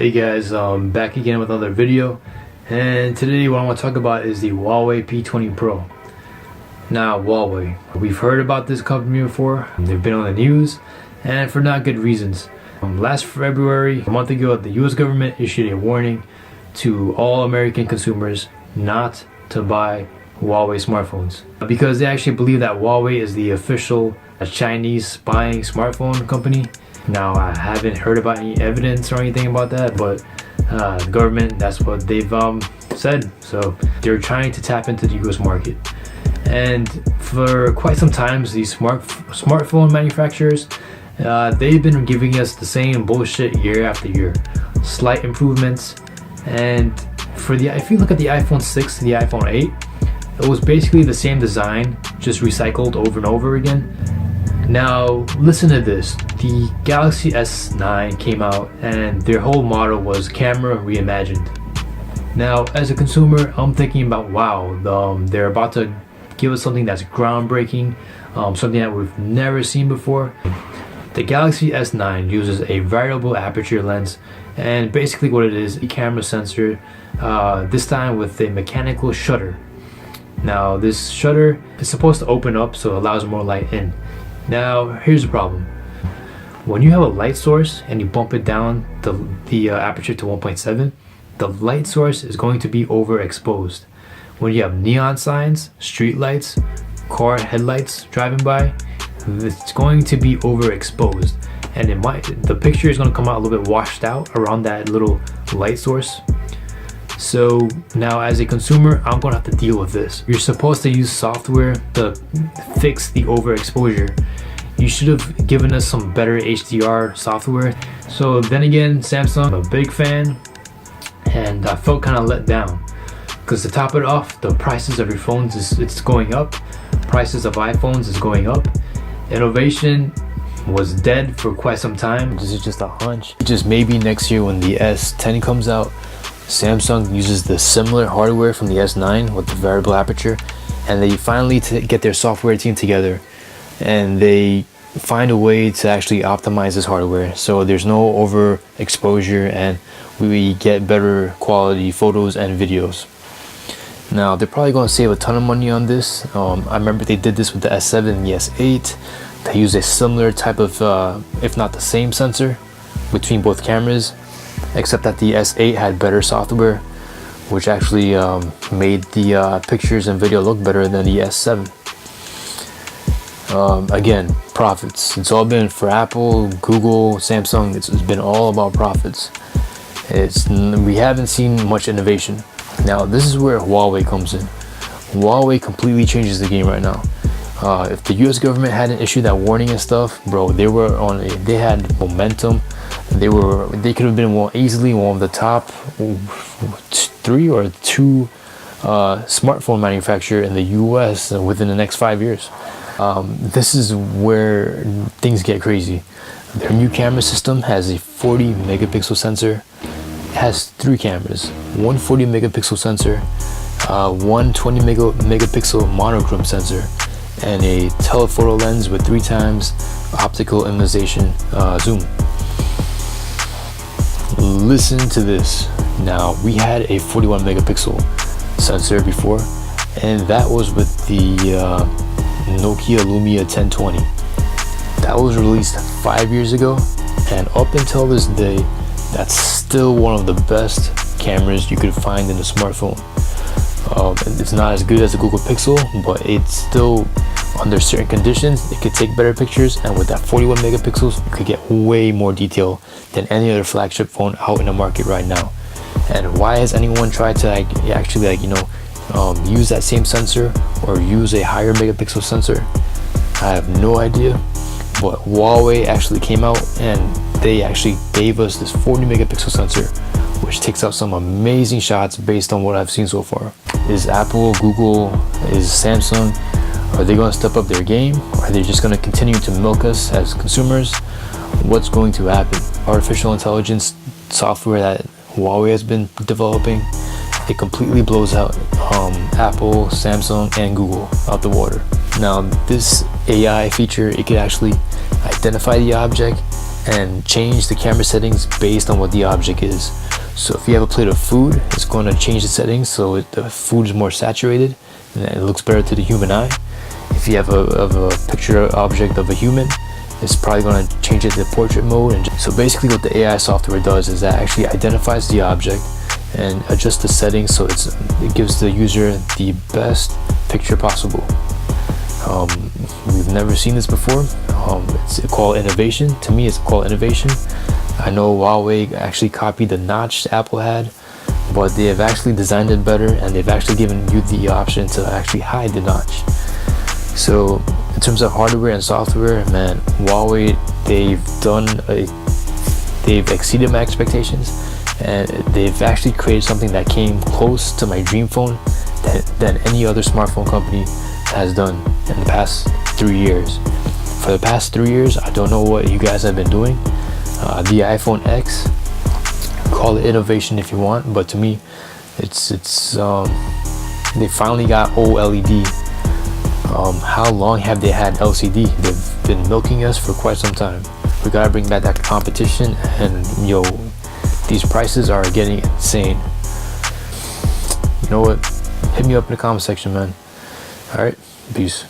Hey guys, back again with another video, and today what I want to talk about is the Huawei P20 Pro. Now Huawei, we've heard about this company before. They've been on the news, and for not good reasons. Last February, a month ago, the US government issued a warning to all American consumers not to buy Huawei smartphones because they actually believe that Huawei is the official Chinese spying smartphone company. Now, I haven't heard about any evidence or anything about that, but the government, that's what they've said. So they're trying to tap into the US market. And for quite some time, these smartphone manufacturers, they've been giving us the same bullshit year after year. Slight improvements. And if you look at the iPhone 6 and the iPhone 8, it was basically the same design, just recycled over and over again. Now, listen to this. The Galaxy S9 came out and their whole motto was camera reimagined. Now, as a consumer, I'm thinking about, wow, they're about to give us something that's groundbreaking, something that we've never seen before. The Galaxy S9 uses a variable aperture lens, and basically what it is, a camera sensor, this time with a mechanical shutter. Now, this shutter is supposed to open up so it allows more light in. Now, here's the problem. When you have a light source and you bump it down the aperture to 1.7, the light source is going to be overexposed. When you have neon signs, street lights, car headlights driving by, it's going to be overexposed, and the picture is going to come out a little bit washed out around that little light source. So now, as a consumer, I'm going to have to deal with this. You're supposed to use software to fix the overexposure. You should have given us some better HDR software. So then again, Samsung, I'm a big fan, and I felt kind of let down because to top it off, the prices of your phones it's going up. Prices of iPhones is going up. Innovation was dead for quite some time. This is just a hunch. Just maybe next year when the S10 comes out, Samsung uses the similar hardware from the S9 with the variable aperture, and they finally get their software team together and they find a way to actually optimize this hardware so there's no overexposure and we get better quality photos and videos. Now, they're probably going to save a ton of money on this. I remember they did this with the S7 and the S8. They use a similar type of, if not the same sensor between both cameras, except that the S8 had better software, which actually made the pictures and video look better than the S7. Again, profits. It's all been for Apple, Google, Samsung. It's been all about profits. We haven't seen much innovation. Now, this is where Huawei comes in. Huawei completely changes the game right now. If the US government hadn't issued that warning and stuff, bro, they had momentum. They could have been easily one of the top 3 or 2 smartphone manufacturer in the US within the next 5 years. This is where things get crazy. Their new camera system has a 40 megapixel sensor. It has 3 cameras, one 40 megapixel sensor, one 20 megapixel monochrome sensor, and a telephoto lens with 3 times optical immunization zoom. Listen to this. Now, we had a 41 megapixel sensor before, and that was with the Nokia Lumia 1020. That was released 5 years ago, and up until this day, that's still one of the best cameras you could find in a smartphone. It's not as good as the Google Pixel, but it's still, under certain conditions, it could take better pictures, and with that 41 megapixels, you could get way more detail than any other flagship phone out in the market right now. And why has anyone tried to use that same sensor or use a higher megapixel sensor? I have no idea, but Huawei actually came out and they actually gave us this 40 megapixel sensor, which takes out some amazing shots based on what I've seen so far. Is Apple, Google, is Samsung, are they going to step up their game? Or are they just going to continue to milk us as consumers? What's going to happen? Artificial intelligence software that Huawei has been developing, it completely blows out Apple, Samsung, and Google out the water. Now, this AI feature, it could actually identify the object and change the camera settings based on what the object is. So if you have a plate of food, it's going to change the settings so the food is more saturated and it looks better to the human eye. If you have a picture object of a human, it's probably going to change it to portrait mode. And so basically what the AI software does is that actually identifies the object and adjusts the settings so it gives the user the best picture possible. We've never seen this before. It's called innovation. To me, it's called innovation. I know Huawei actually copied the notch Apple had, but they have actually designed it better, and they've actually given you the option to actually hide the notch. So in terms of hardware and software, man, Huawei, they've exceeded my expectations, and they've actually created something that came close to my dream phone than any other smartphone company has done in the past 3 years. For the past 3 years, I don't know what you guys have been doing. The iPhone X, call it innovation if you want, but to me, it's they finally got OLED. How long have they had LCD? They've been milking us for quite some time. We gotta bring back that competition, and yo, these prices are getting insane. You know what? Hit me up in the comment section, man. All right, peace.